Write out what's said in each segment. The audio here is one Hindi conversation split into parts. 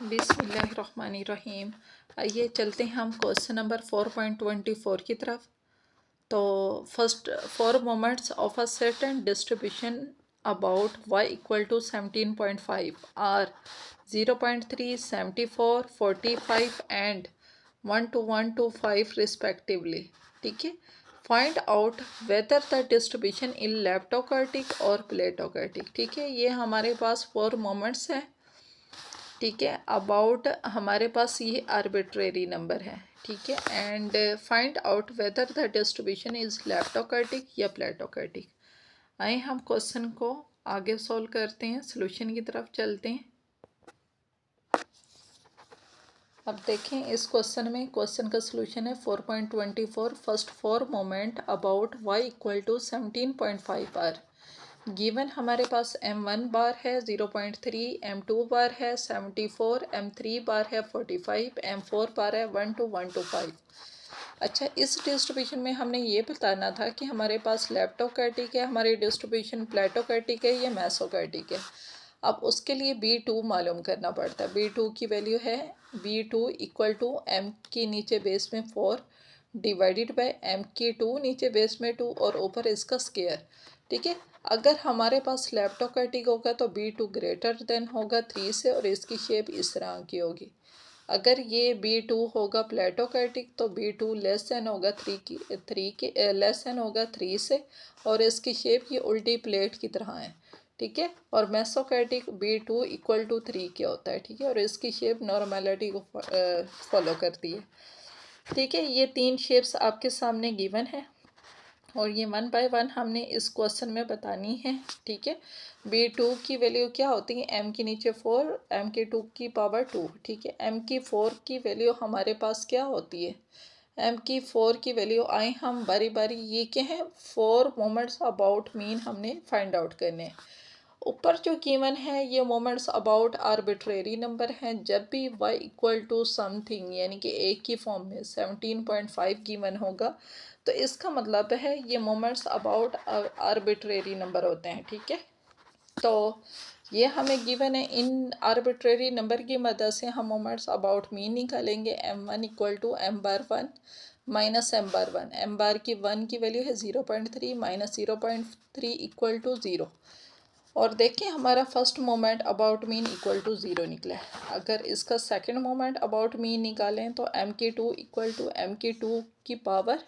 बिस्मिल्लाहिर्रहमानिर्रहीम। आइए चलते हैं हम क्वेश्चन नंबर 4.24 की तरफ। तो first, four moments of a set and distribution about y equal to 17.5 are 0.3, 74, 45 and 1 to 1 to 5 respectively. ठीक है, find out whether the distribution in leptokurtic और प्लेटोकार्टिक। ठीक है, ये हमारे पास फोर मोमेंट्स हैं। ठीक है, अबाउट हमारे पास ये आर्बिट्रेरी नंबर है। ठीक है, and find out whether the distribution is leptokurtic या प्लेटोकार्टिक। आए हम क्वेश्चन को आगे सॉल्व करते हैं, सॉल्यूशन की तरफ चलते हैं। अब देखें इस क्वेश्चन में, क्वेश्चन का सॉल्यूशन है 4.24। First, for moment about y equal to 17.5 are given. हमारे पास m1 बार है 0.3, m2 बार है 74, m3 बार है 45, m4 बार है 1 to 1 to 5। अच्छा, इस डिस्ट्रीब्यूशन में हमने ये बताना था कि हमारे पास लेप्टोकार्टिक है, हमारी डिस्ट्रीब्यूशन प्लेटोकार्टिक है या मेसोकार्टिक है। अब उसके लिए B2 मालूम करना पड़ता है। B2 की वैल्यू है B2 इक्वल टू m की नीचे बेस में 4 डिवाइडेड बाय m की 2 नीचे बेस में 2 और ऊपर इसका स्क्वायर। ठीक है, अगर हमारे पास लेप्टोकार्टिक होगा तो B2 ग्रेटर देन होगा 3 से और इसकी शेप इस तरह की होगी। अगर ये B2 होगा प्लेटोकार्टिक तो B2 लेस देन होगा 3 लेस देन होगा 3 से और इसकी शेप ये उल्टी प्लेट की तरह है। ठीक है, और मेसोकार्टिक B2 इक्वल टू 3 के होता है। ठीक है, और इसकी शेप नॉर्मलिटी को फॉलो करती है। ठीक है, ये तीन शेप्स आपके सामने गिवन है और ये 1 बाय 1 हमने इस क्वेश्चन में बतानी है। ठीक है, B2 की वैल्यू क्या होती है, m के नीचे 4, m की 2 की पावर 2। ठीक है, m की 4 की वैल्यू हमारे पास क्या होती है, m की 4 की वैल्यू आए हम बारी बारी, ये क्या है, 4 मोमेंट्स अबाउट मीन हमने फाइंड आउट करने हैं। ऊपर जो गिवन है ये मोमेंट्स अबाउट आर्बिट्रेरी नंबर हैं। जब भी y इक्वल टू समथिंग यानी कि एक की फॉर्म में 17.5 गिवन होगा तो इसका मतलब है ये मोमेंट्स अबाउट आर्बिट्रेरी नंबर होते हैं। ठीक है, तो ये हमें गिवन है। इन आर्बिट्रेरी नंबर की मदद से हम मोमेंट्स अबाउट मीन निकालेंगे। m1 equal to m bar 1 minus m bar 1। m bar की 1 की वैल्यू है 0.3 माइनस 0.3 इक्वल टू 0। और देखिए हमारा first moment about mean equal to 0 निकला है। अगर इसका सेकंड मोमेंट अबाउट मीन निकालें तो m की 2 इक्वल टू m की 2 की पावर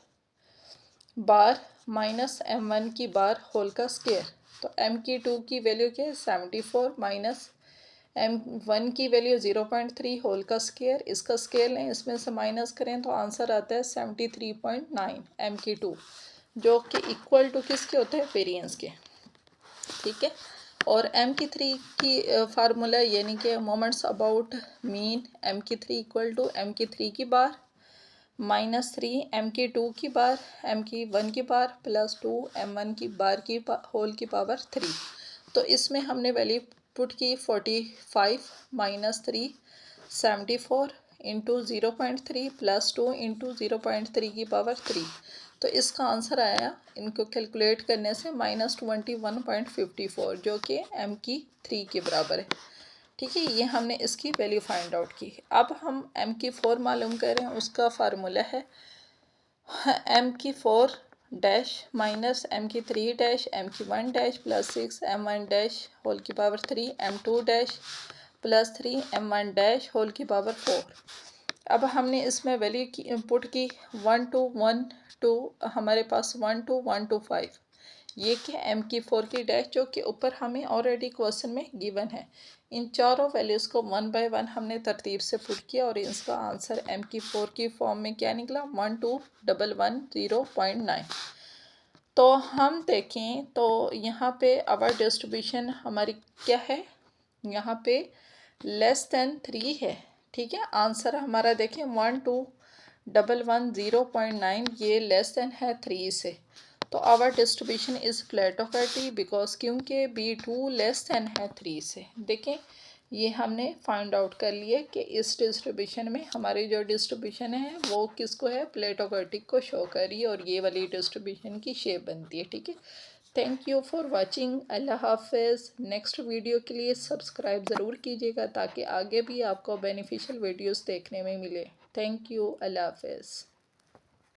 बार माइनस m1 की बार होल का स्क्वायर। तो m की 2 की वैल्यू क्या है 74 माइनस m1 की वैल्यू 0.3 होल का स्क्वायर। इसका स्क्वायर लें, इसमें से माइनस करें तो आंसर आता है 73.9 m की 2, जो कि इक्वल टू किसके होते हैं, वेरिएंस के। ठीक है, और m की 3 की फार्मूला यानी कि मोमेंट्स अबाउट मीन m की 3 इक्वल टू m की 3 की बार माइनस 3 m की 2 की बार m की 1 की बार प्लस 2 m1 की बार की होल की पावर 3। तो इसमें हमने वैल्यू पुट की 45 माइनस 3 74 इंटू 0.3 प्लस 2 इंटू 0.3 की पावर 3। तो इसका आंसर आया इनको कैलकुलेट करने से -21.54, जो कि m की 3 के बराबर है। ठीक है, ये हमने इसकी वैल्यू फाइंड आउट की। अब हम m की 4 मालूम करें, उसका फार्मूला है m की 4 डैश माइनस m की 3 डैश m की 1 dash plus 6 m1 dash whole की power 3 m2 dash plus 3 m1 dash whole की पावर 4। अब हमने इसमें वैल्यू की इनपुट की 1 to 1 to हमारे पास 1 to 1 to 5। ये कि m की 4 की डैश जो कि ऊपर हमें ऑलरेडी क्वेश्चन में गिवन है। इन चारों वैल्यूज़ को 1 बाय 1 हमने तरतीब से पुट किया और इसका आंसर m की 4 की फॉर्म में क्या निकला 12110.9। तो हम देखें तो यहाँ पे आवर डिस्ट्रीब्यूशन हमारी क्या है, यहाँ पे लेस देन 3 है। ठीक है, आंसर हमारा देखें 12110.9, ये लेस देन है 3 से। तो आवर डिस्ट्रीब्यूशन इज़ प्लेटोकार्टिक बिकॉज क्योंकि B2 लेस देन है 3 से। देखें ये हमने फाइंड आउट कर लिए कि इस डिस्ट्रीब्यूशन में हमारी जो डिस्ट्रीब्यूशन है वो किसको है, प्लेटोकार्टिक को शो करी और ये वाली डिस्ट्रीब्यूशन की शेप बनती है। ठीक है, थैंक यू फॉर वाचिंग। अल्लाह हाफिज़। नेक्स्ट वीडियो के लिए सब्सक्राइब ज़रूर कीजिएगा ताकि आगे भी आपको बेनिफिशियल वीडियोस देखने में मिले। Thank you. अल्लाह हाफिज़।